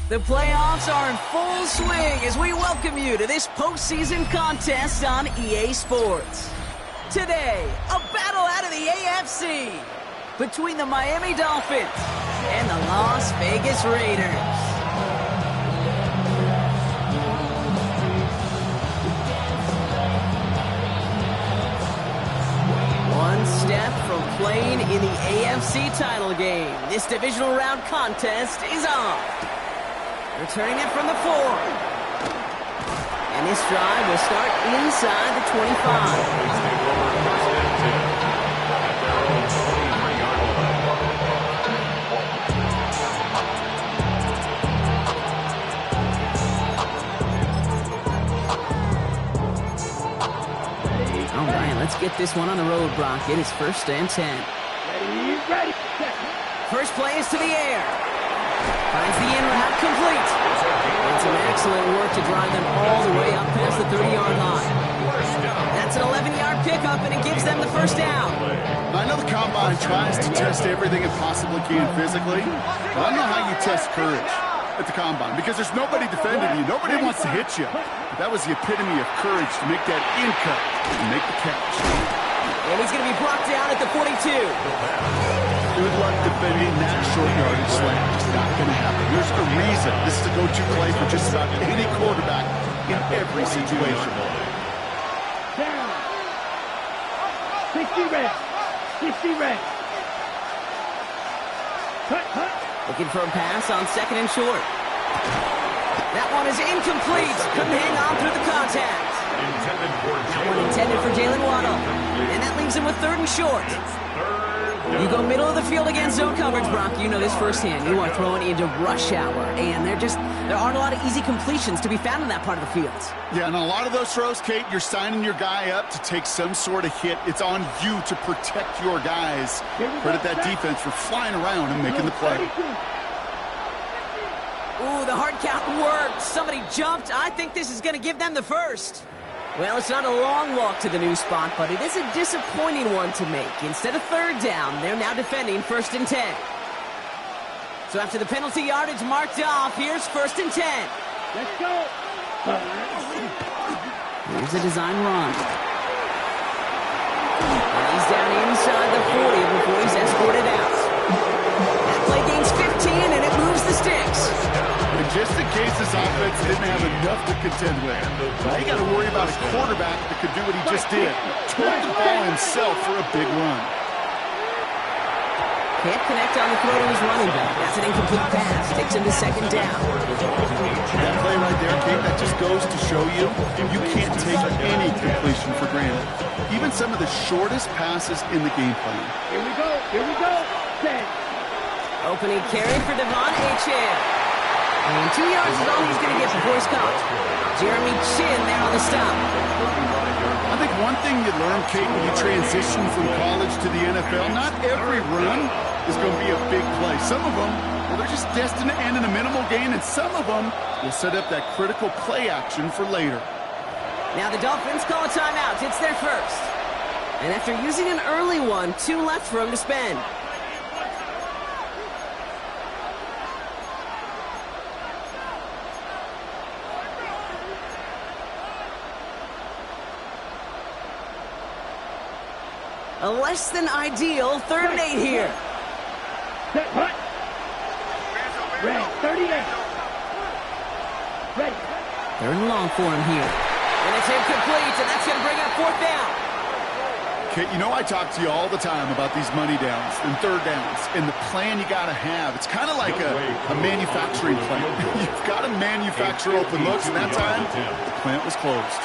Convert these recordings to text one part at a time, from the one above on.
The playoffs are in full swing as we welcome you to this postseason contest on EA Sports. Today, a battle out of the AFC between the Miami Dolphins and the Las Vegas Raiders. One step from playing in the AFC title game, this divisional round contest is on. Returning it from the 4. And this drive will start inside the 25. All right, let's get this one on the road, Brock. It is 1st and 10. Ready. First play is to the air. Finds the in route complete. And some excellent work to drive them all the way up past the 30-yard line. That's an 11-yard pickup, and it gives them the first down. I know the Combine tries to test everything it possibly can physically, but I don't know how you test courage at the Combine, because there's nobody defending you. Nobody wants to hit you. But that was the epitome of courage to make that in cut and make the catch. And he's going to be brought down at the 42. Good luck defending that short yardage slant. It's not going to happen. There's a reason this is the go-to play for just about any quarterback in every situation. Down. 60 red. 60 red. Cut. Looking for a pass on 2nd and short. That one is incomplete. Couldn't hang on through the contact. That one intended for Jalen Waddle. And that leaves him with 3rd and short. You go middle of the field against zone coverage, Brock. You know this firsthand. You are throwing into rush hour, and there aren't a lot of easy completions to be found in that part of the field. Yeah, and a lot of those throws, Kate, you're signing your guy up to take some sort of hit. It's on you to protect your guys. Credit that defense for flying around and making the play. Ooh, the hard count worked. Somebody jumped. I think this is going to give them the first. Well, it's not a long walk to the new spot, but it is a disappointing one to make. Instead of 3rd down, they're now defending 1st and 10. So after the penalty yardage marked off, here's 1st and 10. Let's go. Here's a design run. And he's down inside the 40 before he's escorted out. That play gains 15, and it moves the sticks. And just in case this offense didn't have enough to contend with, now you got to worry about a quarterback that could do what he just did. Took the ball himself for a big run. Can't connect on the throw to his running back. That's an incomplete pass. Takes him to 2nd down. That play right there, Kate, that just goes to show you can't take any completion for granted. Even some of the shortest passes in the game plan. Here we go. 10. Opening carry for Devon Achane. And 2 yards is all he's going to get before he's caught. Jeremy Chin there on the stop. I think one thing you learn, Kate, when you transition from college to the NFL, not every run is going to be a big play. Some of them, well, they're just destined to end in a minimal gain, and some of them will set up that critical play action for later. Now the Dolphins call a timeout. It's their first. And after using an early one, 2 left for him to spend. A less than ideal 3rd and 8 here. Set, hut. Ready. 38. Ready. 3rd and long for him here. And it's incomplete, and that's going to bring up 4th down. Kate, you know I talk to you all the time about these money downs and third downs and the plan you got to have. It's kind of like a manufacturing plant. You've got to manufacture open looks, and that time, the plant was closed.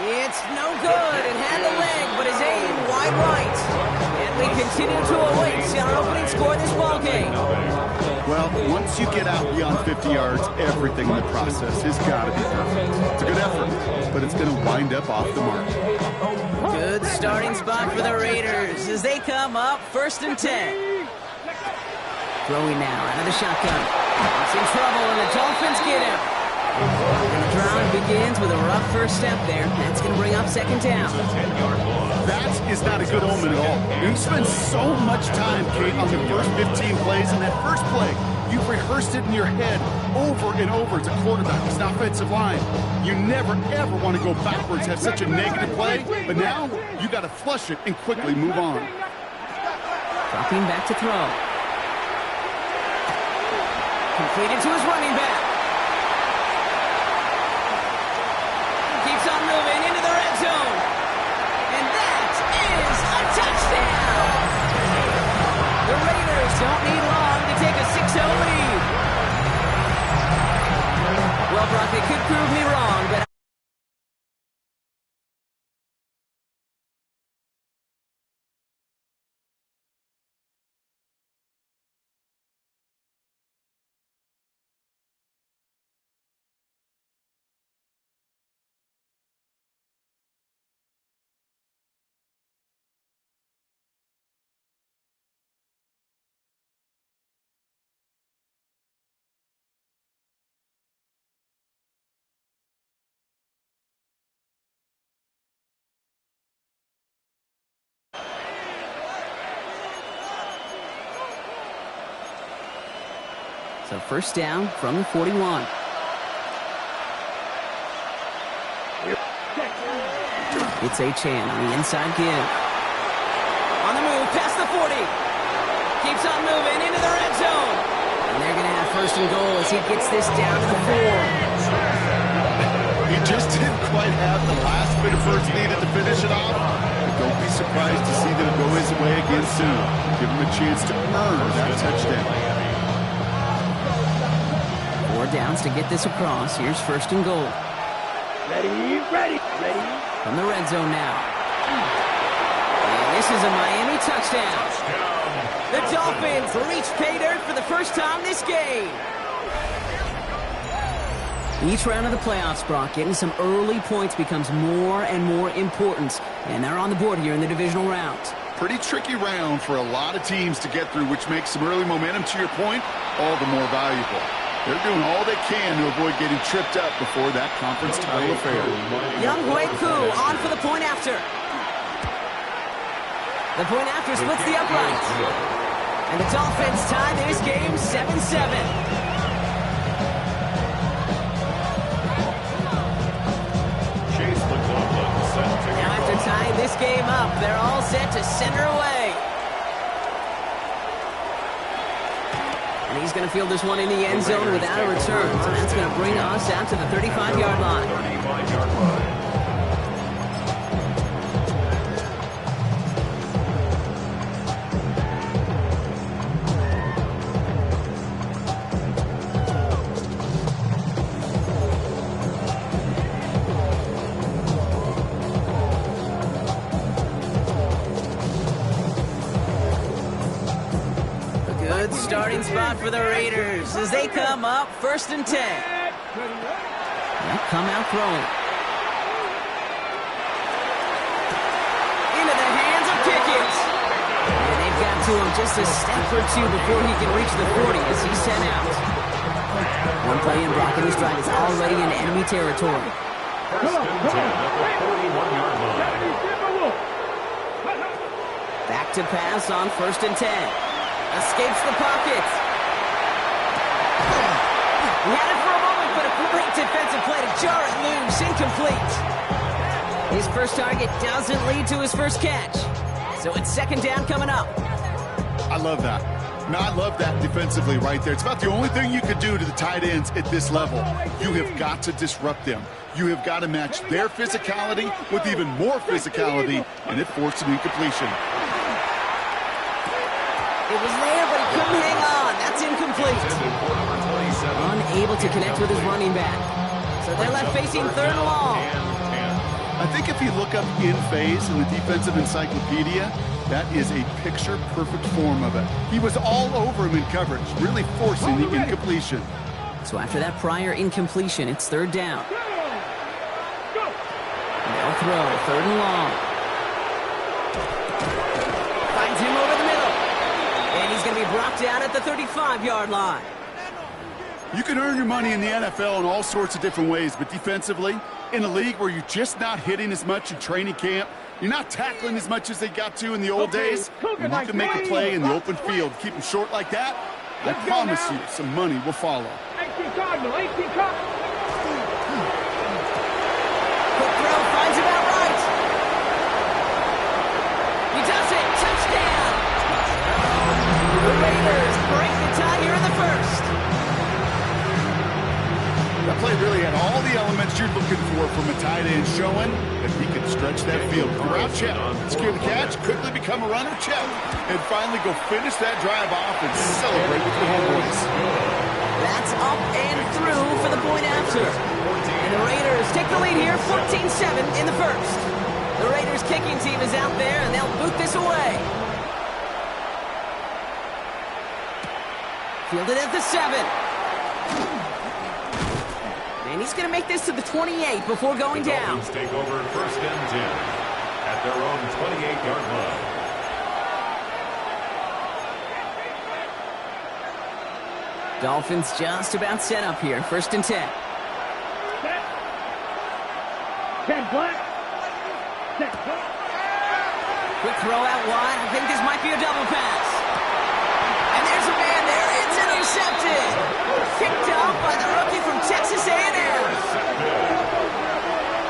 It's no good. It had the leg, but his aim wide right. And we continue to await our opening score of this ballgame. Well, once you get out beyond 50 yards, everything in the process has got to be perfect. It's a good effort, but it's going to wind up off the mark. Good starting spot for the Raiders as they come up 1st and 10. Throwing now out of the shotgun. It's in trouble, and the Dolphins get him. And the drive begins with a rough first step there. That's going to bring up 2nd down. That is not a good omen at all. You spend so much time, Kate, on the first 15 plays, and that first play, you've rehearsed it in your head over and over as a quarterback, as an offensive line. You never, ever want to go backwards, have such a negative play, but now you got to flush it and quickly move on. Dropping back to throw. Completed to his running back. Keeps on moving into the red zone. And that is a touchdown! The Raiders don't need long to take a 6-0 lead. Well, Brock, it could prove me wrong, but so 1st down from the 41. It's Achan on the inside give. On the move, past the 40. Keeps on moving into the red zone. And they're going to have 1st and goal as he gets this down to the 4. He just didn't quite have the last bit of first needed to finish it off. But don't be surprised to see them go his way again soon. Give him a chance to earn that touchdown. 4 downs to get this across. Here's 1st and goal. Ready. From the red zone now. And this is a Miami touchdown. The Dolphins reach pay dirt for the first time this game. Each round of the playoffs, Brock, getting some early points becomes more and more important. And they're on the board here in the divisional round. Pretty tricky round for a lot of teams to get through, which makes some early momentum, to your point, all the more valuable. They're doing all they can to avoid getting tripped up before that conference title affair. Young Hui Koo on for the point after. The point after splits the uprights. And the Dolphins tie this game 7-7. Now after tying this game up, they're all set to center away. And he's going to field this one in the end zone without a return. So that's going to bring us out to the 35-yard line. Starting spot for the Raiders as they come up 1st and 10. They'll come out throwing. Into the hands of Pickens. And they've got to him just a step or two before he can reach the 40 as he's sent out. One play in Brock, and his drive is already in enemy territory. Back to pass on 1st and 10. Escapes the pocket. He had it for a moment, but a great defensive play to jar it loose. Incomplete. His first target doesn't lead to his first catch. So it's 2nd down coming up. I love that. Now, I love that defensively right there. It's about the only thing you could do to the tight ends at this level. You have got to disrupt them. You have got to match their physicality with even more physicality, and it forced an incompletion. It was there, but he couldn't hang on. That's incomplete. Unable to connect with his running back. So they're left facing third and long. I think if you look up in phase in the defensive encyclopedia, that is a picture-perfect form of it. He was all over him in coverage, really forcing the incompletion. So after that prior incompletion, it's third down. They'll throw, third and long. Finds him over the middle. And he's going to be brought down at the 35-yard line. You can earn your money in the NFL in all sorts of different ways, but defensively, in a league where you're just not hitting as much in training camp, you're not tackling as much as they got to in the old days, when you can make a play in the open field, keep them short like that, I promise you some money will follow. Quick throw, finds him out right. He does it, touchdown. The Raiders break the tie here in the first. That play really had all the elements you're looking for from a tight end, showing that he could stretch that field. Route check, secure the catch, quickly become a runner check, and finally go finish that drive off and celebrate with the homeboys. That's up and through for the point after. And the Raiders take the lead here, 14-7 in the first. The Raiders kicking team is out there, and they'll boot this away. Fielded at the 7. And he's going to make this to the 28 before going down. Dolphins take over first and 10 at their own 28-yard line. Dolphins just about set up here. First and 10. 10 black. 10 black. Quick throw out wide. I think this might be a double pass. And there's a man there. It's intercepted. Picked up by the rookie from Texas A&M.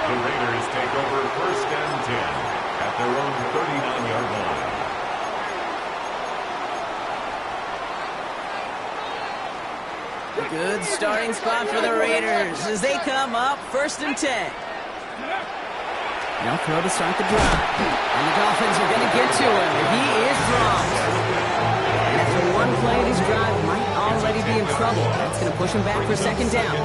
The Raiders take over first and 10 at their own 39-yard line. Good starting spot for the Raiders as they come up first and 10. No throw to start the drive. And the Dolphins are going to get to him. He is dropped. And after one play, this drive might already be in trouble. That's going to push him back for second down.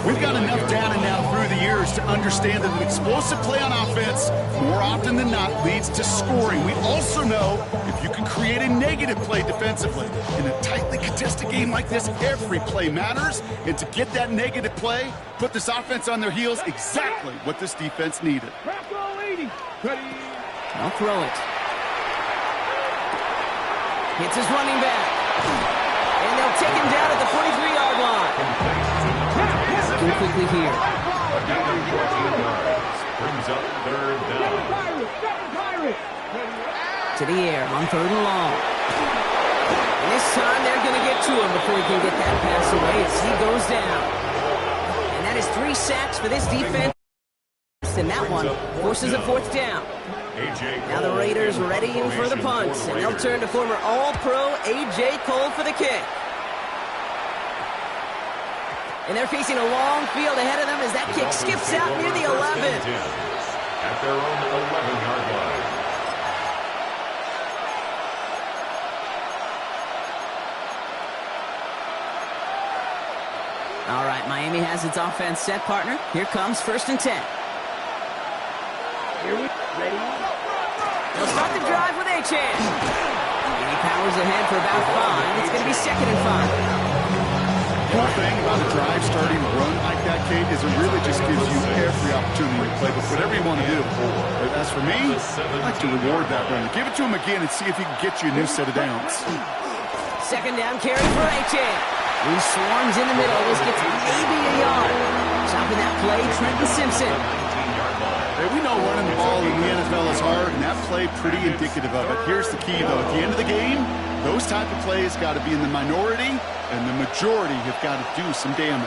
We've got enough data now through the years to understand that an explosive play on offense, more often than not, leads to scoring. We also know if you can create a negative play defensively. In a tightly contested game like this, every play matters. And to get that negative play, put this offense on their heels, exactly what this defense needed. I'll throw it. Hits his running back. And they'll take him down at the 43-yard line. Looking quickly here. Brings up third down. To the air on third and long. And this time they're going to get to him before he can get that pass away as he goes down. And that is 3 sacks for this defense. And that one forces a fourth down. Now the Raiders ready in for the punts. And they'll turn to former All-Pro A.J. Cole for the kick. And they're facing a long field ahead of them as that kick skips out near the 11. At their own 11-yard line. All right, Miami has its offense set, partner. Here comes first and 10. Ready? They'll start the drive with Achane. And he powers ahead for about 5. It's going to be second and 5. The cool thing about a drive starting a run like that, Kate, is it really just gives you every opportunity to play with whatever you want to do. But as for me, I'd like to reward that runner. Give it to him again and see if he can get you a new set of downs. Second down carry for Achane. He swarms in the middle. This gets maybe a yard. Stopping that play, Trenton Simpson. Hey, we know running the ball in the NFL is hard, and that play pretty indicative of it. Here's the key, though. At the end of the game, those type of plays got to be in the minority, and the majority have got to do some damage.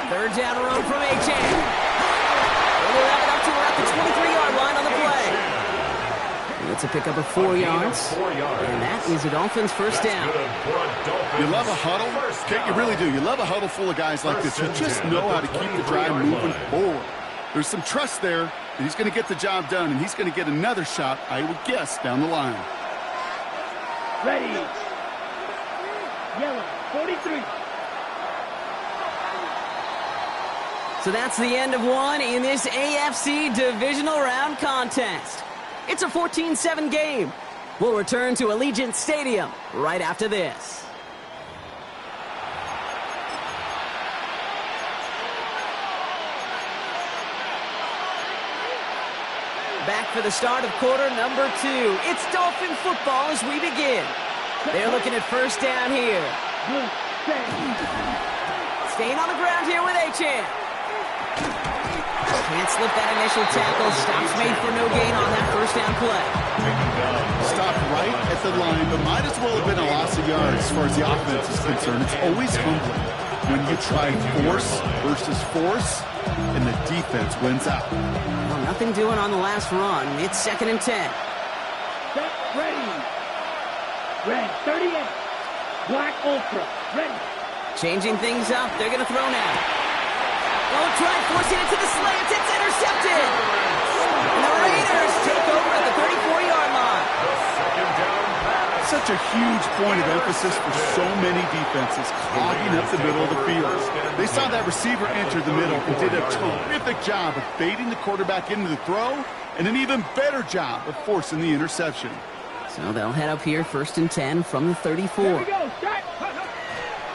Third down run from Achane. They'll wrap it up to around the 23-yard line on the play. It's a pickup of 4 yards. And that is a Dolphins first down. You love a huddle? Okay, you really do. You love a huddle full of guys like this who just know how to keep the drive moving forward. There's some trust there that he's going to get the job done, and he's going to get another shot, I would guess, down the line. Ready. Yellow, 43. So that's the end of one in this AFC Divisional Round contest. It's a 14-7 game. We'll return to Allegiant Stadium right after this. Back for the start of quarter number 2. It's Dolphin football as we begin. They're looking at first down here. Staying on the ground here with Achane. Can't slip that initial tackle. Stops made for no gain on that first down play. Stopped right at the line, but might as well have been a loss of yards as far as the offense is concerned. It's always humbling when you try force versus force, and the defense wins out. Well, nothing doing on the last run. It's 2nd and 10. Set, ready. Red, 38. Black Ultra, ready. Changing things up. They're going to throw now. Oh, try forcing it to the slants. It's intercepted. And the Raiders take over at the 34-yard line. Such a huge point of emphasis for so many defenses, clogging up the middle of the field. They saw that receiver enter the middle and did a terrific job of baiting the quarterback into the throw, and an even better job of forcing the interception. So they'll head up here 1st and 10 from the 34. Here we go, start.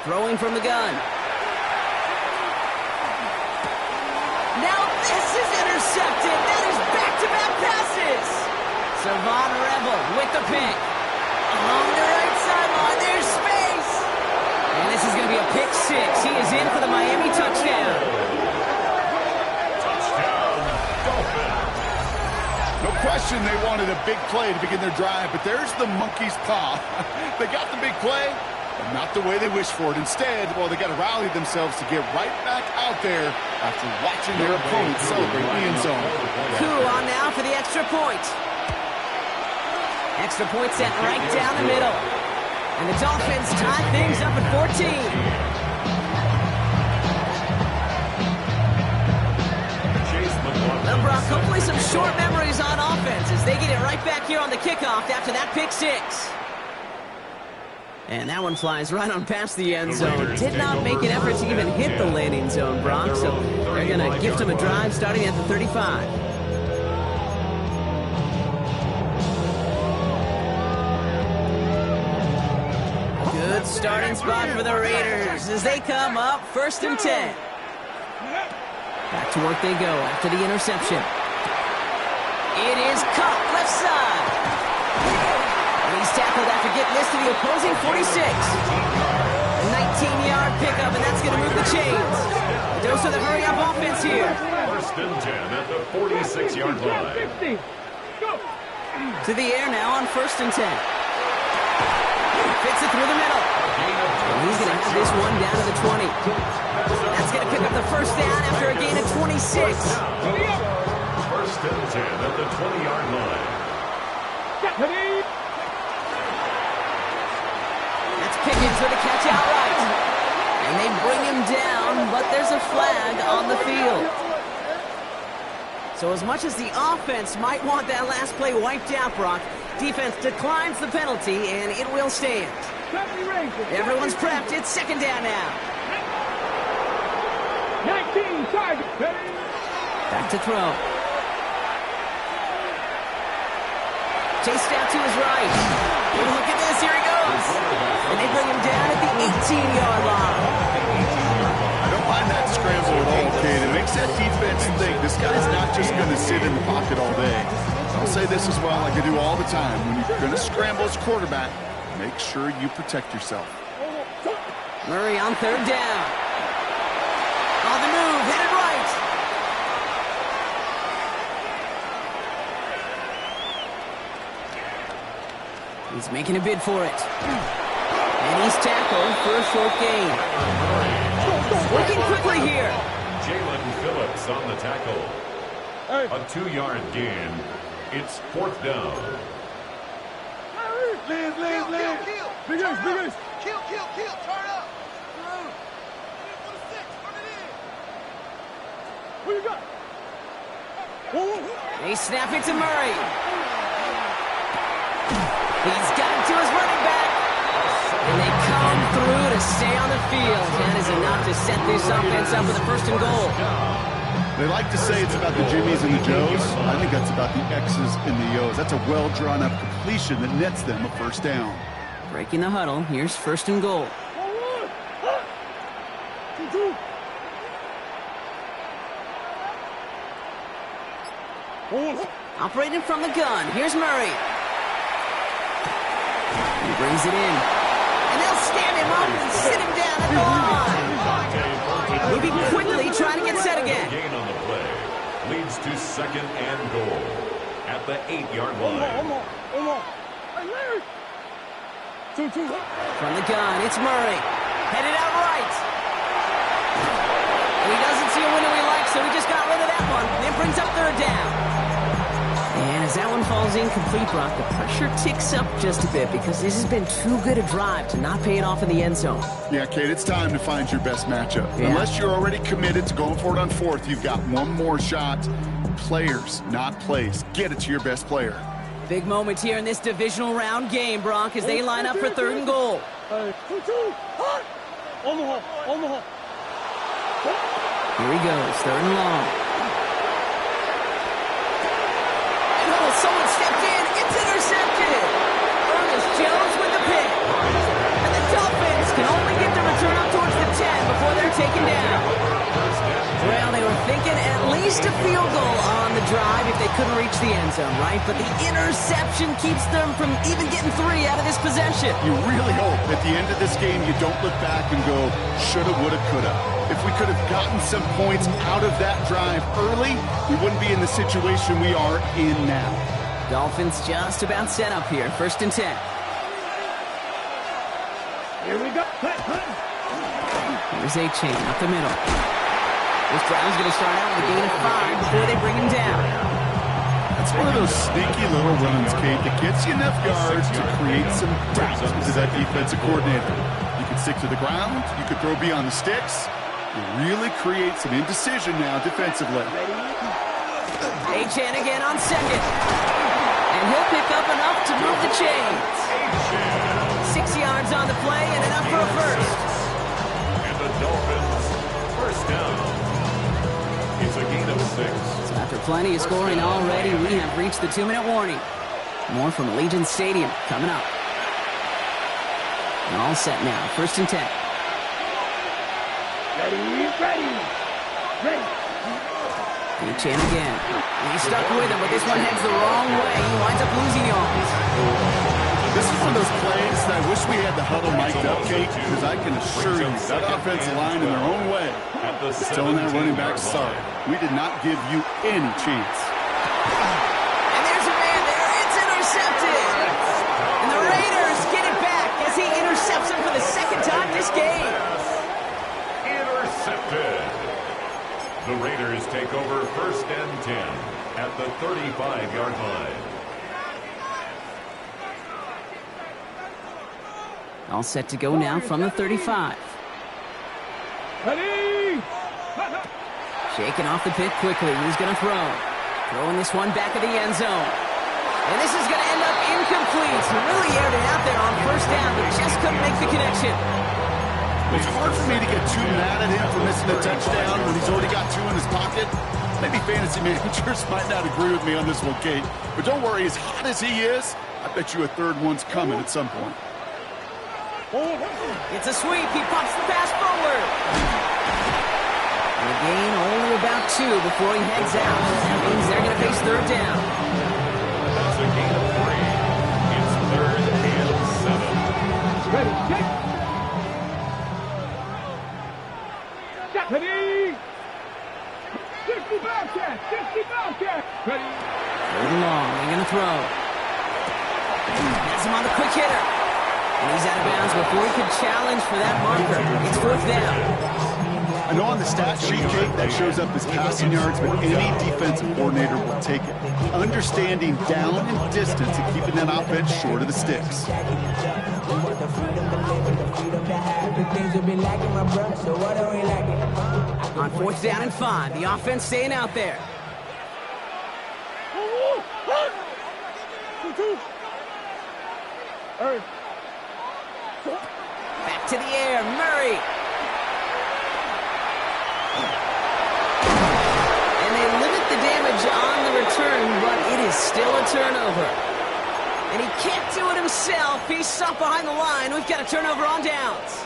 Throwing from the gun. Now this is intercepted. That is back-to-back passes. Savon Rebel with the pick. Along the right sideline, there's space. And this is going to be a pick 6. He is in for the Miami touchdown. Touchdown, Dolphins. No question they wanted a big play to begin their drive, but there's the monkey's paw. They got the big play, but not the way they wished for it. Instead, well, they got to rally themselves to get right back out there after watching their opponent celebrate the end zone. Coup on now for the extra point. Extra point set right down the middle. And the Dolphins tie things up at 14. Well, Brock, hopefully some short memories on offense as they get it right back here on the kickoff after that pick 6. And that one flies right on past the end zone. Did not make an effort to even hit the landing zone, Brock. So they're going to gift him a drive starting at the 35. Good starting spot for the Raiders as they come up 1st and 10. Back to work they go after the interception. It is caught left side. And he's tackled after getting this to the opposing 46. A 19-yard pickup, and that's going to move the chains. A dose of the hurry-up offense here. 1st and 10 at the 46-yard line. To the air now on 1st and 10. Fits it through the middle. And he's going to have this one down to the 20. That's going to pick up the first down after a gain of 26. 1st and 10 at the 20-yard line. That's Pickens for the catch outright. And they bring him down, but there's a flag on the field. So as much as the offense might want that last play wiped out, Brock, defense declines the penalty, and it will stand. Everyone's prepped. It's 2nd down now. 19, target. Back to throw. Chased out to his right. Oh, look at this. Here he goes. And they bring him down at the 18-yard line. I don't mind that scramble at all, Kate. It makes that defense think this guy's not just going to sit in the pocket all day. I'll say this as well, like I do all the time. When you're going to scramble as quarterback, make sure you protect yourself. Murray on 3rd down. On the move, headed right. He's making a bid for it. And he's tackled for a short gain. Working quickly here. Jalen Phillips on the tackle. A 2-yard gain. It's 4th down. Big Ace. Kill, turn up. What you got? They snap it to Murray. He's got it to his running back. And they come through to stay on the field. That is enough to set this offense up with a 1st and goal. They like to say it's about the Jimmies and the Joes. I think that's about the X's and the O's. That's a well-drawn-up completion that nets them a 1st down. Breaking the huddle. Here's 1st and goal. Operating from the gun. Here's Murray. He brings it in. And they'll stand him up and sit him down at the line. Moving quickly, trying to get set again. Gain on the play leads to 2nd and goal at the 8-yard line. From the gun, it's Murray. Headed out right. And he doesn't see a window he likes, so he just got rid of that one. And it brings up 3rd down. And as that one falls incomplete, Brock, the pressure ticks up just a bit because this has been too good a drive to not pay it off in the end zone. Yeah, Kate, it's time to find your best matchup. Yeah. Unless you're already committed to going for it on 4th, you've got one more shot. Players, not plays. Get it to your best player. Big moment here in this divisional round game, Brock, as they line up for 3rd and goal. Omaha. Here he goes, 3rd and long. Oh, someone stepped in. It's intercepted. Ernest Jones with the pick. And the Dolphins can only get the return up towards the 10 before they're taken down. Well, they were thinking at least a field goal on the drive if they couldn't reach the end zone, right? But the interception keeps them from even getting 3 out of this possession. You really hope at the end of this game you don't look back and go, shoulda, woulda, coulda. If we could have gotten some points out of that drive early, we wouldn't be in the situation we are in now. Dolphins just about set up here. 1st and 10. Here we go. Here's A-Chain up the middle. This drive's going to start out with a gain of 5 before they bring him down. That's one of those sneaky little runs, Kate, that gets you enough yards to create some doubt into that defensive coordinator. You can stick to the ground. You could throw beyond the sticks. You really create some indecision now defensively. A-Chan again on 2nd. And he'll pick up enough to move the chains. 6 yards on the play and enough for a 1st. And the Dolphins, 1st down. It's a gain of 6. So after plenty of scoring already, we have reached the 2-minute warning. More from Allegiant Stadium coming up. And all set now. 1st and 10. Ready. A-Chan again. And he's stuck with him, but this one heads the wrong way. He winds up losing yards. This is one of those plays that I wish we had the huddle mic'd up, Kate, because I can assure you that offensive line in their own way is telling that running back, sorry, we did not give you any chance. And there's a man there. It's intercepted. And the Raiders get it back as he intercepts him for the 2nd time this game. Intercepted. The Raiders take over 1st and 10 at the 35-yard line. All set to go now from the 35. Ready. Shaking off the pit quickly. He's going to throw. Throwing this one back of the end zone. And this is going to end up incomplete. He really aired it out there on 1st down, but just couldn't make the connection. It's hard for me to get too mad at him for missing a touchdown when he's already got 2 in his pocket. Maybe fantasy managers might not agree with me on this one, Kate. But don't worry, as hot as he is, I bet you a 3rd one's coming at some point. It's a sweep. He pops the pass forward. And a gain only about 2 before he heads out. That means they're going to face 3rd down. That's a gain of 3. It's 3rd and 7. Ready. Ready. 60 Bobcat. Ready. 3rd and long. They're going to throw. Has him on the quick hitter. And he's out of bounds before he could challenge for that marker. It's 4th down. I know on the stat sheet, Kate, that shows up as passing yards, but any defensive coordinator will take it. Understanding down and distance and keeping that offense short of the sticks. On 4th down and 5, the offense staying out there. Back to the air, Murray. And they limit the damage on the return, but it is still a turnover. And he can't do it himself. He's stopped behind the line. We've got a turnover on downs.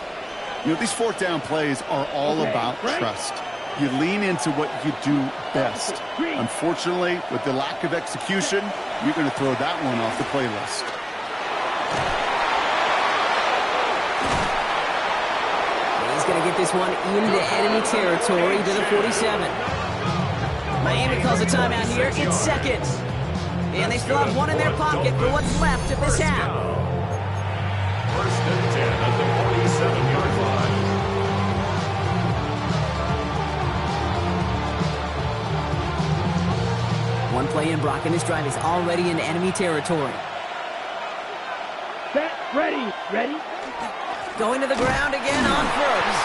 You know, these 4th down plays are all about trust. You lean into what you do best. Unfortunately, with the lack of execution, you're going to throw that one off the playlist. He's going to get this one into enemy territory to the 47. Miami calls a timeout here. It's 2nd. And they still have one in their pocket for what's left of this half. 1st and 10 at the 47-yard line. One play in, Brock, and this drive is already in enemy territory. Set, ready. Going to the ground again on 1st.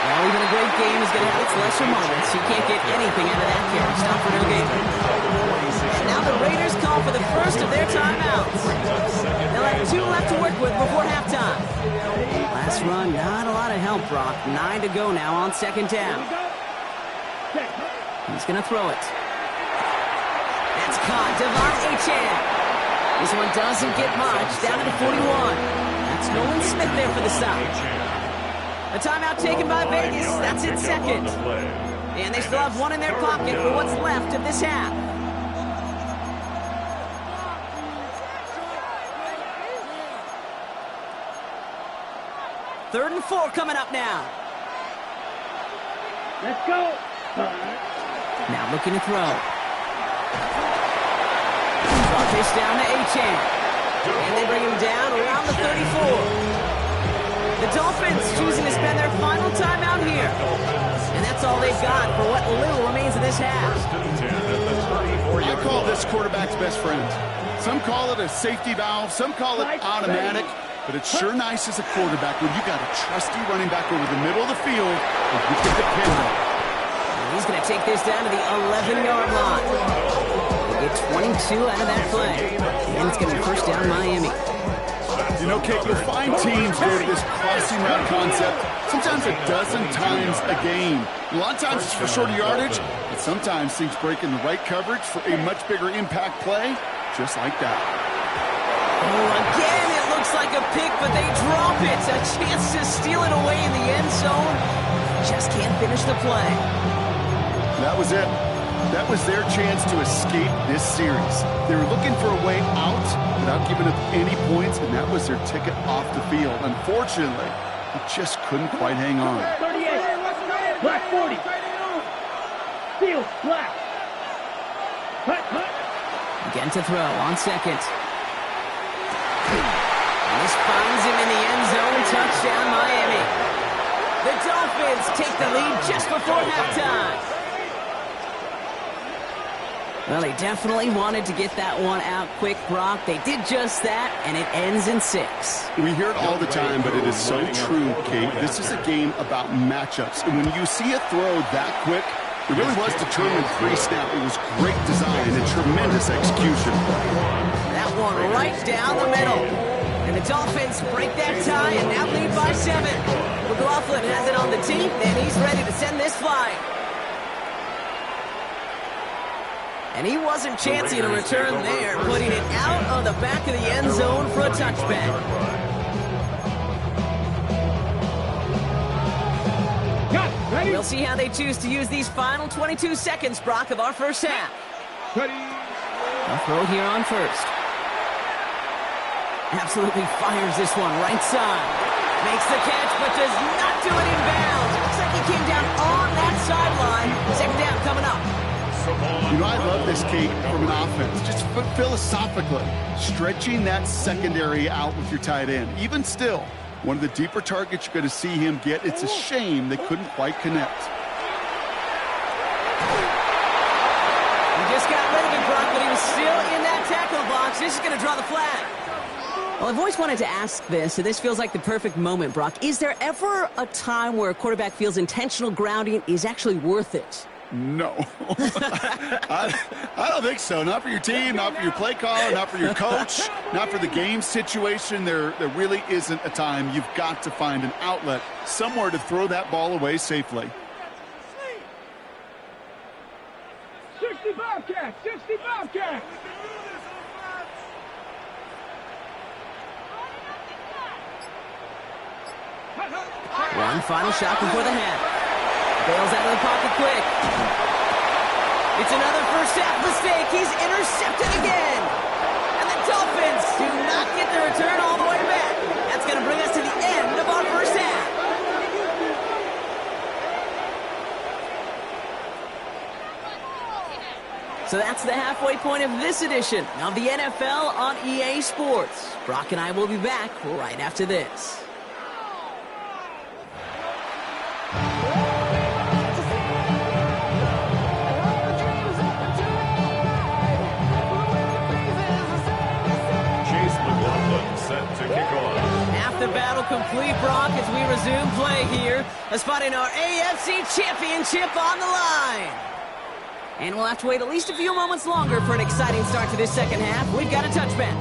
Well, even a great game is going to have its lesser moments. You can't get anything out of that carry. Stop for no gain. And now the Raiders call for the first of their timeouts. They'll have 2 left to work with before halftime. Last run, not a lot of help, Brock. 9 to go now on 2nd down. He's going to throw it. That's caught. Devon Achane. This one doesn't get much. Down to the 41. That's Nolan Smith there for the stop. A timeout taken by Vegas. That's it, 2nd. And they still have one in their pocket for what's left of this half. Third and 4 coming up now. Let's go. Now looking to throw. Draw this down to Achane. And they bring him down around the 34. The Dolphins choosing to spend their final timeout here. And that's all they've got for what little remains of this half. I call this quarterback's best friend. Some call it a safety valve, some call it automatic, but it's sure nice as a quarterback when you got a trusty running back over the middle of the field that you can depend on. And he's going to take this down to the 11-yard line. They get 22 out of that play. And it's going to be 1st down Miami. You know, Kate, you'll find teams go to this crossing route concept sometimes a dozen times a game. A lot of times it's for shorter yardage, but sometimes things break in the right coverage for a much bigger impact play, just like that. Oh, again, it looks like a pick, but they drop it. A chance to steal it away in the end zone. Just can't finish the play. That was it. That was their chance to escape this series. They were looking for a way out without giving up any points, and that was their ticket off the field. Unfortunately, they just couldn't quite hang on. 38. Black 40. Steal, black. Hut. Again to throw on 2nd. And this finds him in the end zone. Touchdown, Miami. The Dolphins take the lead just before halftime. Well, they definitely wanted to get that one out quick, Brock. They did just that, and it ends in 6. We hear it all the time, but it is so true, Kate. This is a game about matchups. And when you see a throw that quick, it really was determined pre-snap. It was great design and tremendous execution. That one right down the middle. And the Dolphins break that tie and now lead by 7. McLaughlin has it on the tee, and he's ready to send this flying. And he wasn't chancing a return there, putting it out on the back of the end zone for a touchback. We'll see how they choose to use these final 22 seconds, Brock, of our first half. A throw here on 1st. Absolutely fires this one right side. Makes the catch, but does not do it in bounds. It looks like he came down on that sideline. 2nd down coming up. You know, I love this, Kate, from an offense. Just philosophically, stretching that secondary out with your tight end. Even still, One of the deeper targets you're going to see him get. It's a shame they couldn't quite connect. He just got rid of it, Brock, but he was still in that tackle box. This is going to draw the flag. Well, I've always wanted to ask this, and this feels like the perfect moment, Brock. Is there ever a time where a quarterback feels intentional grounding is actually worth it? No. I don't think so. Not for your team, not for your play caller, not for your coach, not for the game situation. There really isn't a time. You've got to find an outlet, somewhere to throw that ball away safely. 65 catch, 65 catch. One final shot before the half. Bails out of the pocket quick. It's another first half mistake. He's intercepted again. And the Dolphins do not get the return all the way back. That's going to bring us to the end of our first half. So that's the halfway point of this edition of the NFL on EA Sports. Brock and I will be back right after this. The battle complete, Brock, as we resume play here. A spot in our AFC Championship on the line. And we'll have to wait at least a few moments longer for an exciting start to this second half. We've got a touchback.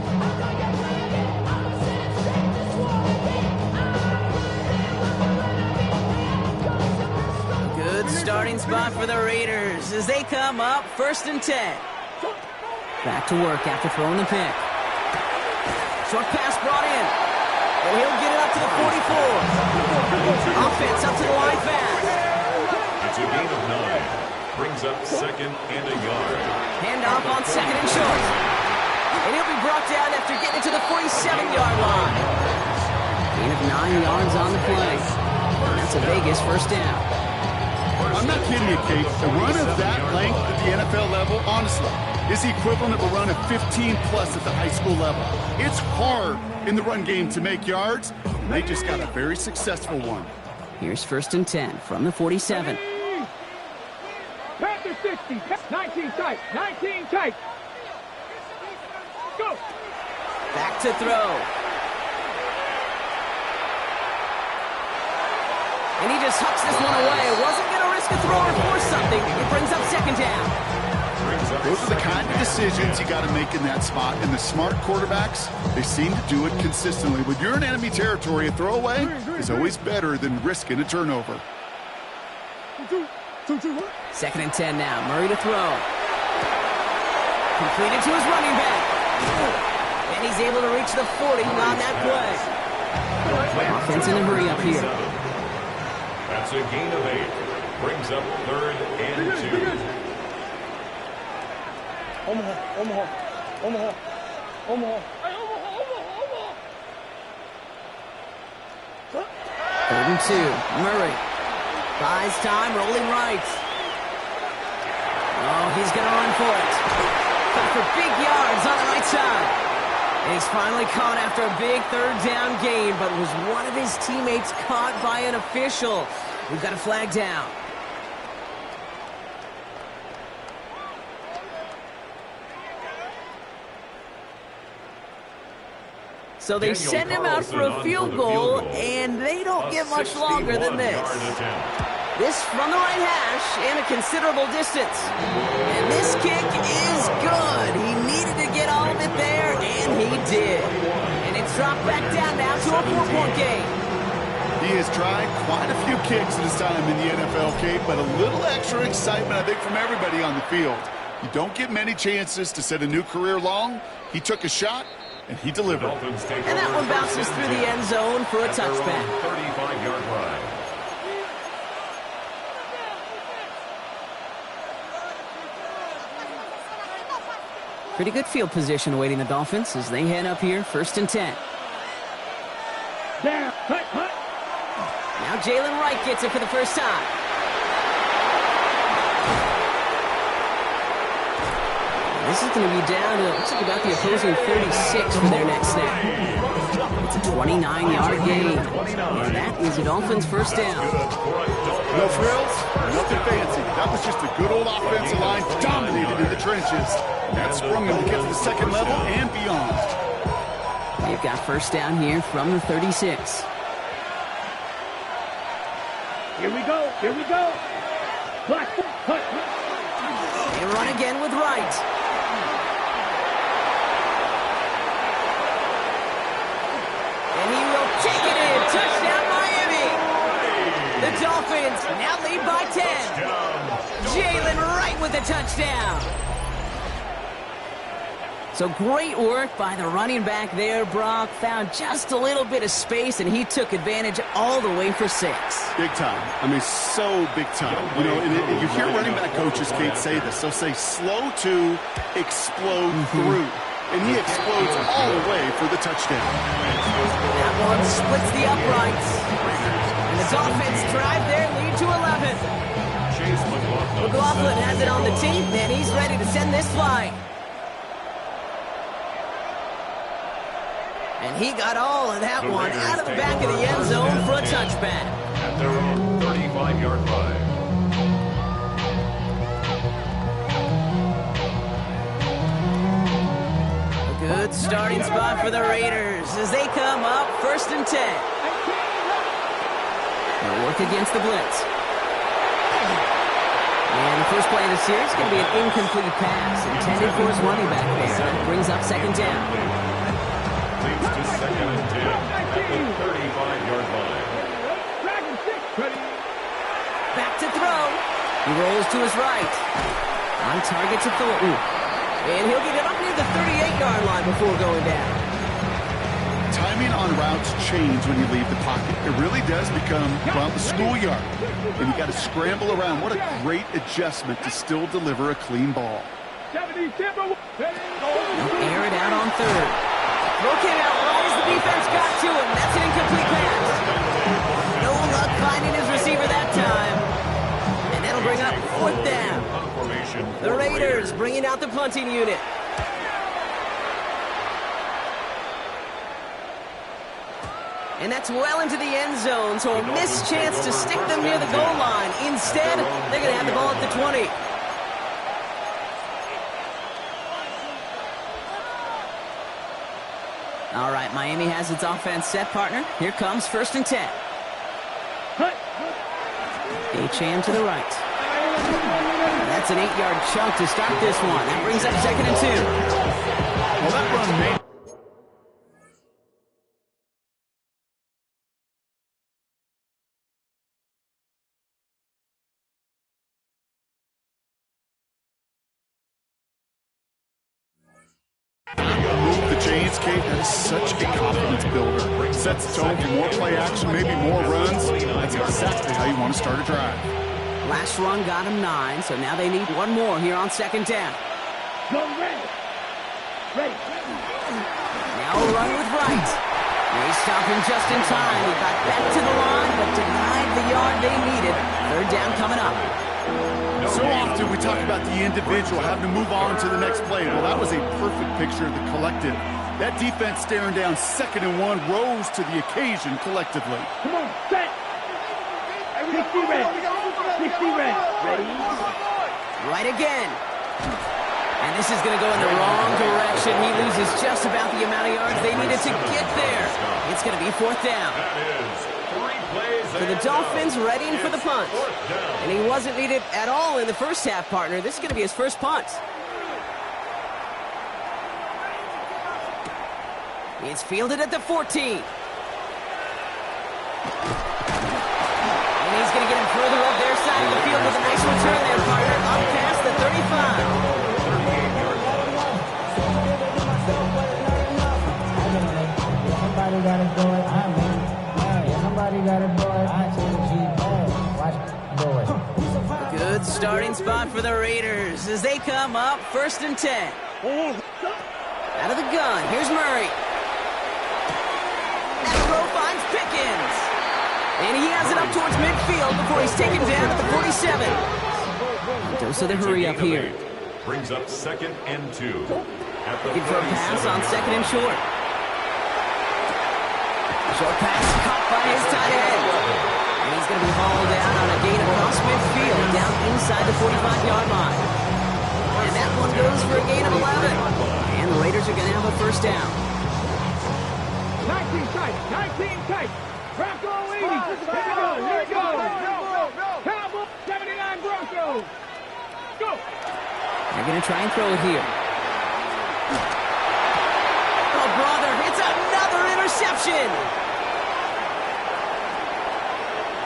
Good starting spot for the Raiders as they come up 1st and 10. Back to work after throwing the pick. Short pass brought in. And he'll get it up to the 44. Offense up to the line fast. It's a gain of 9. Brings up 2nd and a yard. Handoff on 2nd and short. And he'll be brought down after getting it to the 47-yard line. Gain of 9 yards on the play. That's a Vegas first down. I'm not kidding you, Kate. The run of that length at the NFL level, honestly, is the equivalent of a run of 15-plus at the high school level. It's hard in the run game to make yards. They just got a very successful one. Here's 1st and 10 from the 47. Panther 60, 19 tight, 19 tight. Go. Back to throw. And he just hucks this one away. Wasn't going to risk a throw or force something. It brings up 2nd down. Those are the kind of decisions you got to make in that spot. And the smart quarterbacks, they seem to do it consistently. When you're in enemy territory, a throwaway is always better than risking a turnover. 2nd and 10 now. Murray to throw. Completed to his running back. And he's able to reach the 40 on that play. Offense in a hurry up here. That's a gain of 8. Brings up 3rd and 2. Omaha. 3rd and 2. Murray buys time, rolling right. Oh, he's going to run for it. Got for big yards on the right side. And he's finally caught after a big 3rd down gain, but was one of his teammates caught by an official. We've got a flag down. So they send him out for a field goal, and they don't get much longer than this. This from the right hash and a considerable distance. And this kick is good. He needed to get all of it there, and he did. And it's dropped back down now to a 4-point game. He has tried quite a few kicks in his time in the NFL, Kate, but a little extra excitement, I think, from everybody on the field. You don't get many chances to set a new career long. He took a shot, and he delivered. And that one bounces through the end zone for a touchback. 35-yard line. Pretty good field position awaiting the Dolphins as they head up here, 1st and 10. Down, hut. Now Jalen Wright gets it for the first time. This is going to be down to, looks like about the opposing 36 for their next snap. It's a 29-yard gain. And that is a Dolphins first down. No frills, nothing fancy. That was just a good old offensive line dominated in the trenches. That sprung them to get to the second level and beyond. They've got first down here from the 36. Here we go. Here we go. Black. Cut. They run again with Wright. And he will take it in. Touchdown, Miami. The Dolphins now lead by 10. Jalen Wright with the touchdown. So great work by the running back there, Brock. Found just a little bit of space, and he took advantage all the way for 6. Big time. I mean, so big time. You know, and you hear running back coaches, Kate, say this. They'll say slow to explode through. And he explodes all the way for the touchdown. That one splits the uprights. And the Dolphins drive their lead to 11. McLaughlin has it on the team, and he's ready to send this flight. And he got all of that one out of the back of the end zone for a touchback. At their own 35-yard line. A good starting spot for the Raiders as they come up first and 10. They'll work against the blitz. And the first play of the series is going to be an incomplete pass intended for his running back there. That brings up second down. Leads to second and 10 at the 35-yard line. Back to throw. He rolls to his right. On target to Thornton. And he'll get it up near the 38-yard line before going down. Timing on routes change when you leave the pocket. It really does become, well, the schoolyard. And you got to scramble around. What a great adjustment to still deliver a clean ball. They'll air it out on third. Throw came out right as the defense got to him. That's an incomplete pass. No luck finding his receiver that time. And that'll bring up fourth down. The Raiders bringing out the punting unit. And that's well into the end zone, so a missed chance to stick them near the goal line. Instead, they're going to have the ball at the 20. All right, Miami has its offense set, partner. Here comes first and 10. Achane to the right. That's an 8-yard chunk to start this one. That brings up second and 2. Well, that run made... Move the chains, Kate. That is such a confidence builder. Sets the tone for more play action, maybe more runs. That's exactly how you want to start a drive. Last run got him 9, so now they need one more here on second down. Go ready. Ready. Now a run with Wright. They stop him just in time. He got back to the line, but denied the yard they needed. Third down coming up. So often we talk about the individual having to move on to the next play. Well, that was a perfect picture of the collective. That defense staring down second and 1 rose to the occasion collectively. Come on, set. 60 red. 60 red. Ready? Right again. And this is going to go in the wrong direction. He loses just about the amount of yards they needed to get there. It's going to be fourth down. For the Dolphins, readying for the punt. And he wasn't needed at all in the first half, partner. This is going to be his first punt. It's fielded at the 14. And he's going to get him further up their side of the field with a nice return there, partner. Up past the 35. Somebody got to do it. I mean, somebody got to do it. I take watch do it. A good starting spot for the Raiders as they come up first and 10. Out of the gun, here's Murray. That throw finds Pickens. And he has it up towards midfield before he's taken down at the 47. Dose of the hurry up here. brings up 2nd and 2. At the Looking for a pass on 2nd and short. Short pass caught by his tight end. And he's going to be hauled down on a gain across midfield, down inside the 45-yard line. And that one goes for a gain of 11. And the Raiders are going to have a first down. 19 tight, 19 tight. Bronco 80. Here we go. Cowboy 79 Broncos. Go. They're going to try and throw it here. Oh, brother, it's another interception.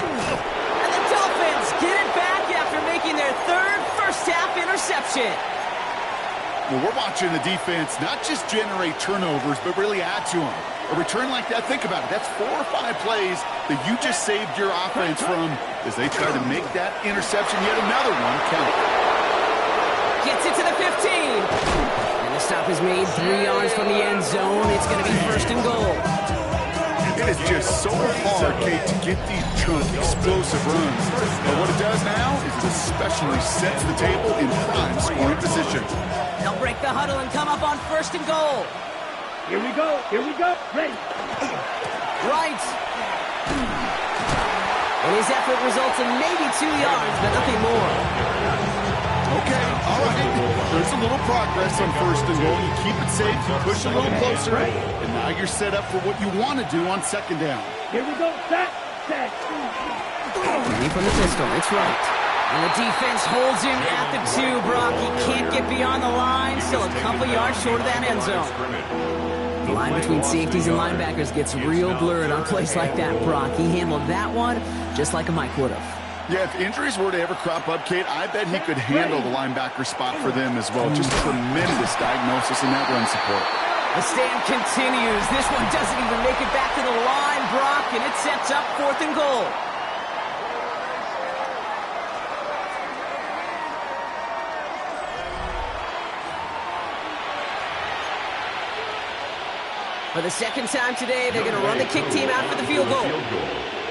And the Dolphins get it back after making their third first-half interception. Well, we're watching the defense not just generate turnovers, but really add to them. A return like that, think about it. That's 4 or 5 plays that you just saved your offense from as they try to make that interception, yet another one, count. Gets it to the 15. And the stop is made 3 yards from the end zone. It's going to be 1st and goal. It is just so hard, Kate, to get these chunk, explosive runs. But what it does now is it especially sets the table in prime scoring position. They'll break the huddle and come up on 1st and goal. Here we go. Ready. Right. And his effort results in maybe 2 yards, but nothing more. Okay, all right. There's a little progress on 1st and goal. You keep it safe, you push a little closer, and now you're set up for what you want to do on 2nd down. Here we go. Set. Ready from the pistol. It's right. And the defense holds him at the 2, Brock. He can't get beyond the line. Still a couple yards short of that end zone. The line between safeties and linebackers gets real blurred on plays like that, Brock. He handled that one just like a Mike would have. Yeah, if injuries were to ever crop up, Kate, I bet he could handle the linebacker spot for them as well. Just tremendous diagnosis in that run support. The stand continues. This one doesn't even make it back to the line, Brock, and it sets up 4th and goal. For the 2nd time today, they're going to run the kick team out for the field goal.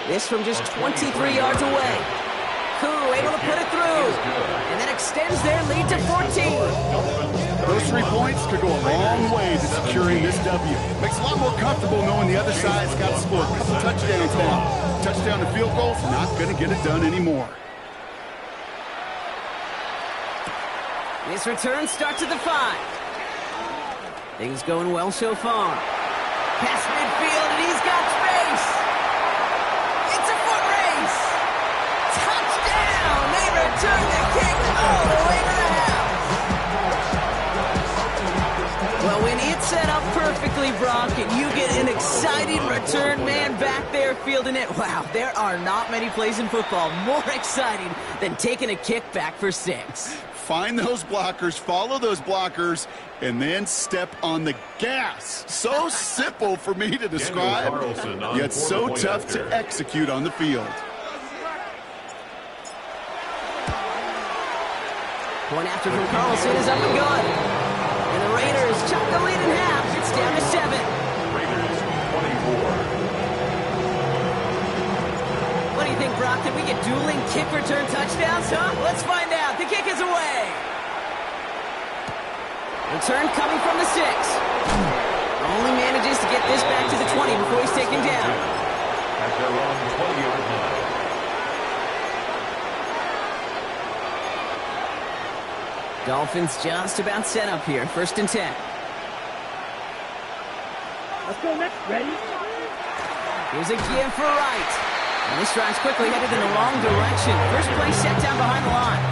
This from just 23 yards away. Koo able to put it through. And that extends their lead to 14. Those 3 points could go a long way to securing this W. Makes it a lot more comfortable knowing the other side's got to score a couple touchdowns now. Touchdown to field goal, not going to get it done anymore. This return starts at the 5. Things going well so far. Past midfield, and he's got space. It's a foot race. Touchdown! They return the kick all the way to the house. Well, when it's set up perfectly, Brock, and you get an exciting return man back there fielding it, wow, there are not many plays in football more exciting than taking a kick back for 6. Find those blockers, follow those blockers, and then step on the gas. So simple for me to describe, yet so tough to execute on the field. Point after from Carlson is up and good. And the Raiders chop the lead in half. It's down to 7. Raiders 24. What do you think, Brock? Did we get dueling kick return touchdowns, huh? Let's find out. The kick is away. Return coming from the 6. Only manages to get this back to the 20 before he's taken down. At their own 20-yard line. Dolphins just about set up here. 1st and 10. Let's go next. Ready? Here's a give for Wright. And this drive's quickly headed in the wrong direction. First play set down behind the line.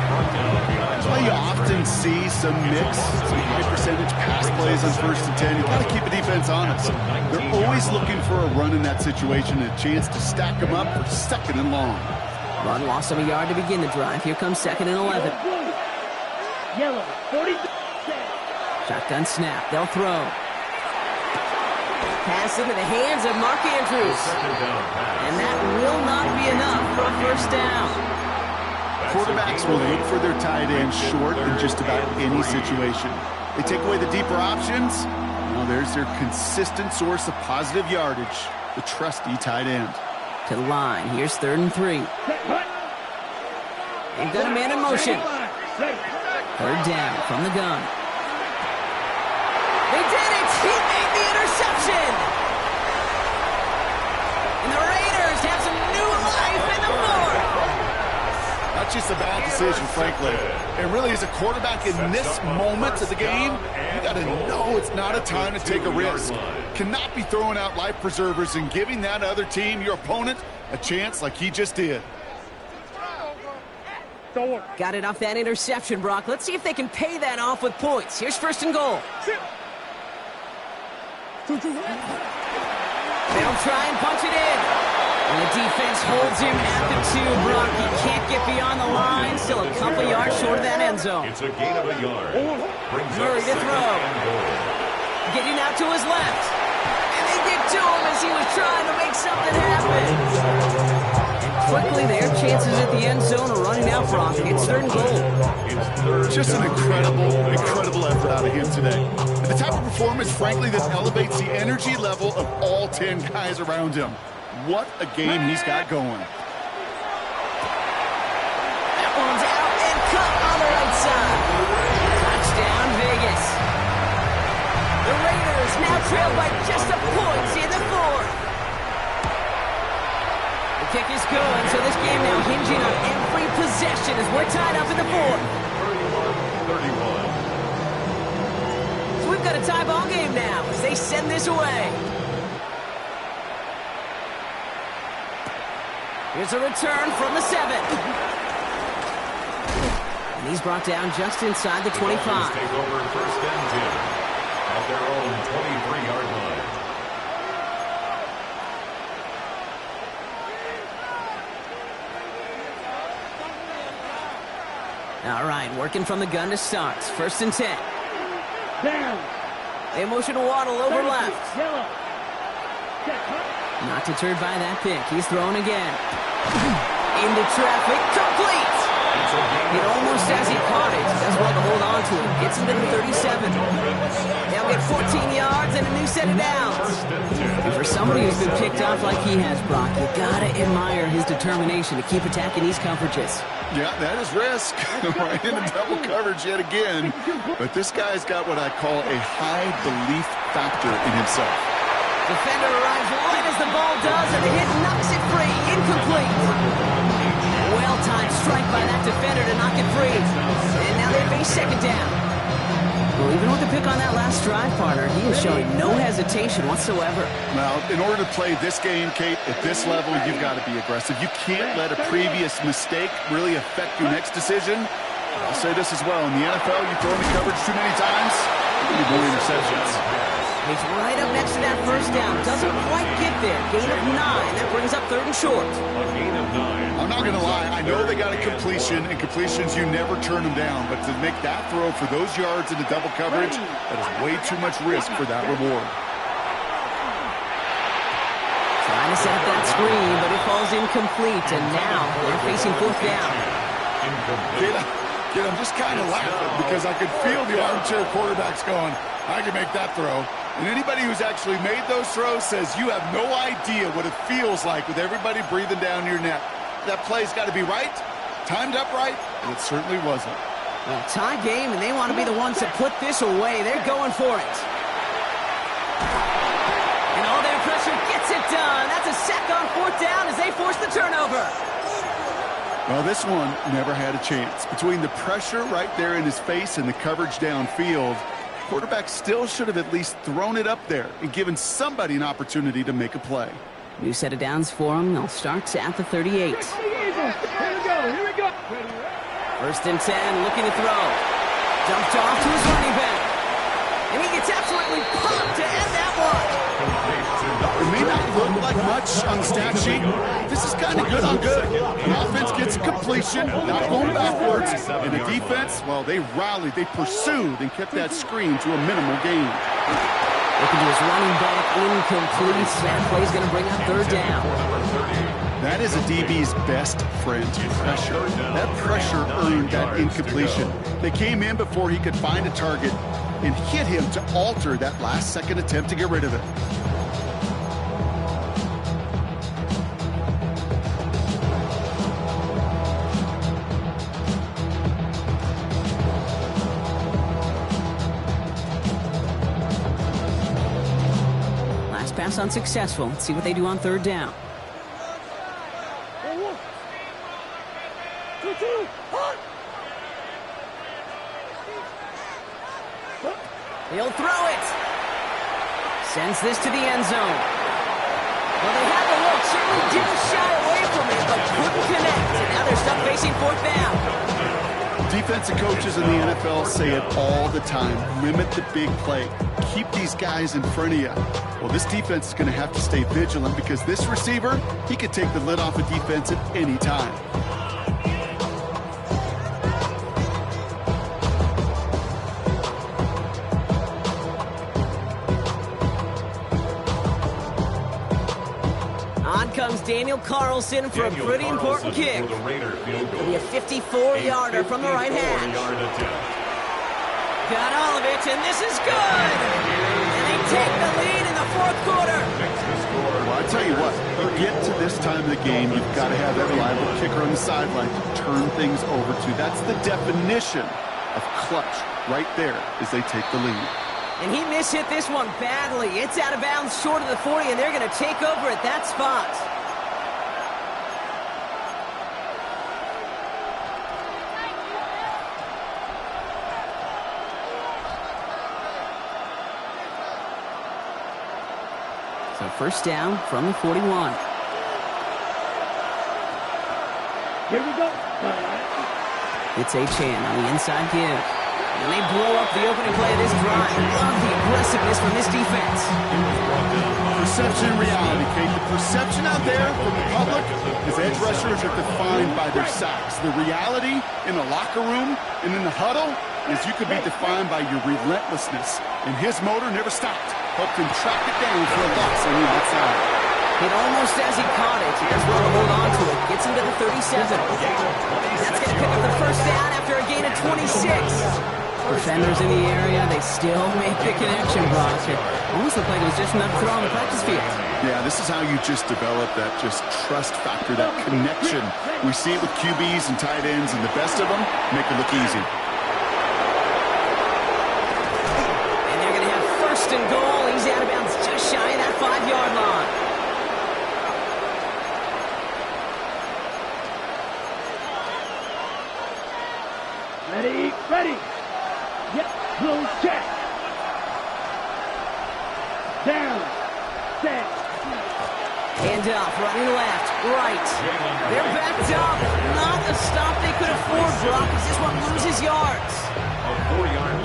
That's why you often see some mix, some high percentage pass plays on 1st and 10. You got to keep the defense honest. They're always looking for a run in that situation, a chance to stack them up for 2nd and long. Run loss of a yard to begin the drive. Here comes 2nd and 11. Yellow, 40. Shotgun snap. They'll throw. Pass into the hands of Mark Andrews. And that will not be enough for a 1st down. Quarterbacks will look for their tight end short in just about any situation. They take away the deeper options. Well, there's their consistent source of positive yardage, the trusty tight end. To the line. Here's 3rd and 3. They've got a man in motion. Third down from the gun. They did it! He made the interception! And the Raiders have some new life in the fourth! Not just a bad decision, frankly. It really is a quarterback in this moment of the game. You got to know it's not a time to take a risk. Cannot be throwing out life preservers and giving that other team, your opponent, a chance like he just did. Got it off that interception, Brock. Let's see if they can pay that off with points. Here's first and goal. They'll try and punch it in. And the defense holds him at the 2, Brock. He can't get beyond the line. Still a couple yards short of that end zone. It's a gain of a yard. Murray to throw. Getting out to his left. And they get to him as he was trying to make something happen. Quickly, their chances at the end zone are running out, Brock. It's third and goal. Just an incredible effort out of him today. And the type of performance, frankly, that elevates the energy level of all 10 guys around him. What a game he's got going. That one's out and cut on the right side. Touchdown, Vegas. The Raiders now trail by just a point in the fourth. The kick is good, so this game now hinging on every possession as we're tied up in the fourth. 31. So we've got a tie ball game now as they send this away. Here's a return from the 7. And he's brought down just inside the 25. The take over first and 10 at their own 23-yard line. All right, working from the gun to start. First and 10. Down. They motion Waddle over left. Yellow. Not deterred by that pick. He's throwing again. Into traffic. Complete. It almost as he caught it. Does well to hold on to it. Gets him to the 37. They'll get 14 yards and a new set of downs. And for somebody who's been picked off like he has, Brock, you gotta admire his determination to keep attacking these coverages. Yeah, that is risk. Right into double coverage yet again. But this guy's got what I call a high belief factor in himself. Defender arrives right as the ball does, and the hit knocks it free. Incomplete. Well-timed strike by that defender to knock it free. And now they face second down. Well, even with the pick on that last drive, partner, he is showing no hesitation whatsoever. Now, in order to play this game, Kate, at this level, you've got to be aggressive. You can't let a previous mistake really affect your next decision. I'll say this as well. In the NFL, you throw into coverage too many times, you need more interceptions. He's right up next to that first down. Doesn't quite get there. Gain of 9. That brings up third and short. A gain of 9. I'm not going to lie. I know they got a completion, and completions, you never turn them down. But to make that throw for those yards into double coverage, that is way too much risk for that reward. Trying to set up that screen, but it falls incomplete. And now they're facing fourth down. Kid, I'm just kind of laughing because I could feel the armchair quarterbacks going, I can make that throw. And anybody who's actually made those throws says you have no idea what it feels like with everybody breathing down your neck. That play's got to be right, timed up right, and it certainly wasn't. Well, tie game, and they want to be the ones to put this away. They're going for it. And all their pressure gets it done. That's a sack on fourth down as they force the turnover. Well, this one never had a chance. Between the pressure right there in his face and the coverage downfield, quarterback still should have at least thrown it up there and given somebody an opportunity to make a play. New set of downs for him. They'll start at the 38. Here we go. First and 10, looking to throw. Dumped off to his running back. And he gets absolutely pumped to end that one. It may not look like much on the stat sheet. This is kind of good on good. The offense gets a completion, not going backwards. And the defense, well, they rallied, they pursued, and kept that screen to a minimal gain. Looking to his running back, incomplete. That play's going to bring up third down. That is a DB's best friend, pressure. That pressure earned that incompletion. They came in before he could find a target and hit him to alter that last-second attempt to get rid of it. pass unsuccessful. Let's see what they do on third down. He'll throw it. Sends this to the end zone. Well, they had the look. Certainly didn't shy away from it, but couldn't connect. And now they're stuck facing fourth down. Defensive coaches in the NFL say it all the time. Limit the big play. Keep these guys in front of you. Well, this defense is going to have to stay vigilant because this receiver, he could take the lid off a defense at any time. On comes Daniel Carlson for a pretty important kick. For the Raider field goal. It'll be a 54-yarder from the right hash. Got all of it, and this is good! And they take the lead in the fourth quarter. Well, I tell you what, you get to this time of the game, you've got to have that reliable kicker on the sideline to turn things over to. That's the definition of clutch right there as they take the lead. And he mishit this one badly. It's out of bounds short of the 40, and they're going to take over at that spot. So first down from the 41. Here we go. It's Achan on the inside give. And they blow up the opening play of this drive. Love the aggressiveness from this defense. Perception and reality, Kate. The perception out there from the public is edge rushers are defined by their sacks. The reality in the locker room and in the huddle is you could be defined by your relentlessness. And his motor never stopped. Helped him track it down for a loss on the outside. Hit almost as he caught it. He does well to hold on to it. Gets him to the 37. That's going to pick up the first down after a gain of 26. Defenders in the area, they still make the connection, Brock. It almost looked like it was just another throw on the practice field. Yeah, this is how you just develop that just trust factor, that connection. We see it with QBs and tight ends, and the best of them make it look easy. And they're going to have first and goal. He's out of bounds just shy of that 5-yard line. Ready. Yep, close check. Down, set. Hand off, running left, right. They're backed up. Not a stop they could afford, Brock, as this one loses yards.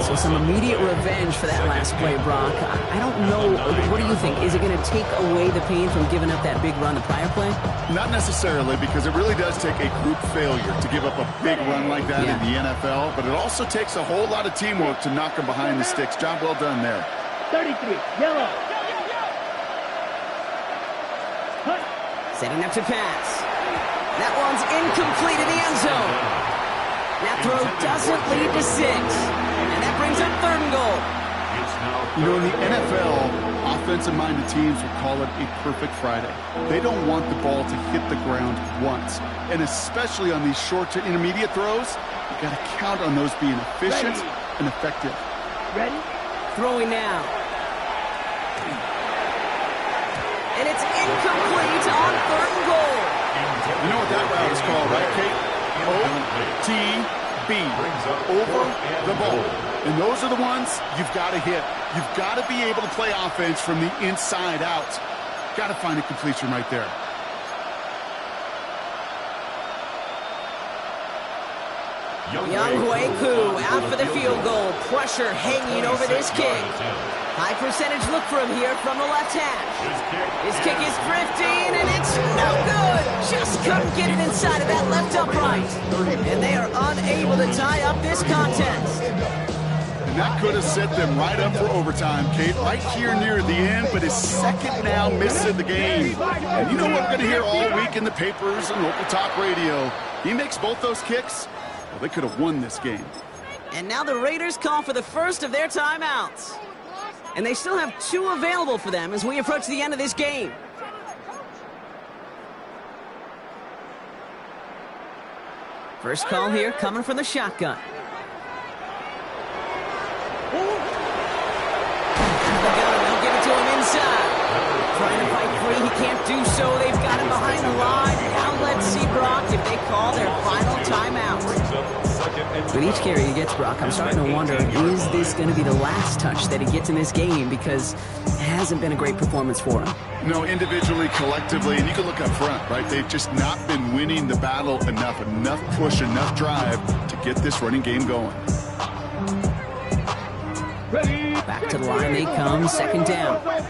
So some immediate revenge for that last play, Brock. I don't know. What do you think? Is it going to take away the pain from giving up that big run the prior play? Not necessarily, because it really does take a group failure to give up a big run like that in the NFL, but it also takes a whole lot of teamwork to knock them behind the sticks. Job well done there. 33, yellow. Setting up to pass. That one's incomplete in the end zone. That throw doesn't lead to 6. And that brings up third and goal. You know, in the NFL, offensive-minded teams would call it a perfect Friday. They don't want the ball to hit the ground once. And especially on these short to intermediate throws, you've got to count on those being efficient and effective. Ready? Throwing now. And it's incomplete on third and goal. You know what that route is called, right, Kate? OTB. Over the ball. And those are the ones you've got to hit. You've got to be able to play offense from the inside out. Got to find a completion right there. Younghoe Koo out for the field goal. Pressure hanging over this kick. High percentage look for him here from the left hash. His kick is drifting, and it's no good. Just couldn't get it inside of that left upright. And they are unable to tie up this contest. And that could have set them right up for overtime, Kate. Right here near the end, but his second now miss in the game. And you know what we're going to hear all week in the papers and local talk radio? He makes both those kicks. Well, they could have won this game. And now the Raiders call for the first of their timeouts. And they still have 2 available for them as we approach the end of this game. First call here coming from the shotgun. They'll give it to him inside. do so. They've got him behind the line. Now let's see, Brock, if they call their final timeout. With each carry he gets, Brock, I'm starting to wonder, is this going to be the last touch that he gets in this game? Because it hasn't been a great performance for him. No, individually, collectively, and you can look up front, right? They've just not been winning the battle enough push, enough drive to get this running game going. Back to the line they come, second down. Quickly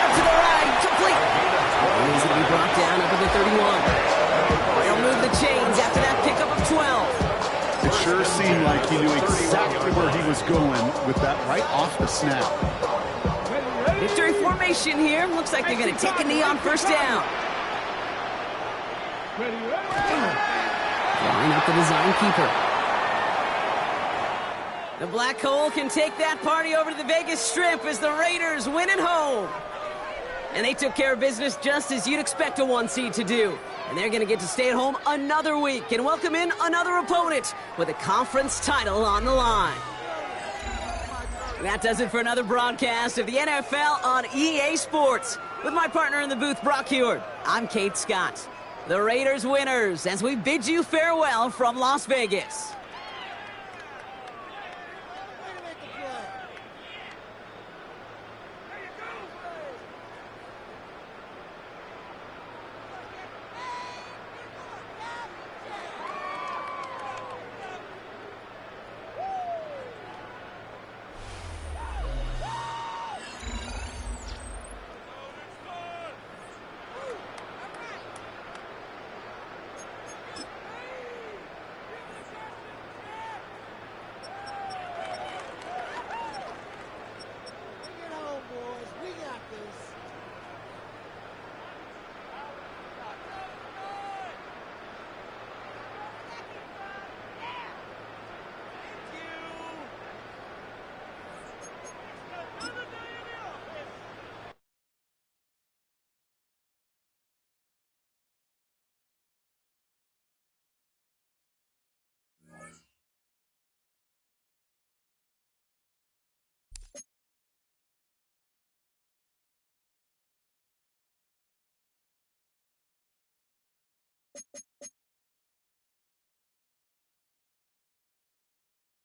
out to the right, complete. And he's going to be brought down up at the 31. They'll move the chains after that pickup of 12. It sure seemed like he knew exactly where he was going with that right off the snap. Victory formation here. Looks like they're going to take a knee on first down. Line up the design keeper. The Black Hole can take that party over to the Vegas Strip as the Raiders win at home. And they took care of business just as you'd expect a 1 seed to do. And they're going to get to stay at home another week and welcome in another opponent with a conference title on the line. That does it for another broadcast of the NFL on EA Sports. With my partner in the booth, Brock Heward, I'm Kate Scott. The Raiders winners as we bid you farewell from Las Vegas.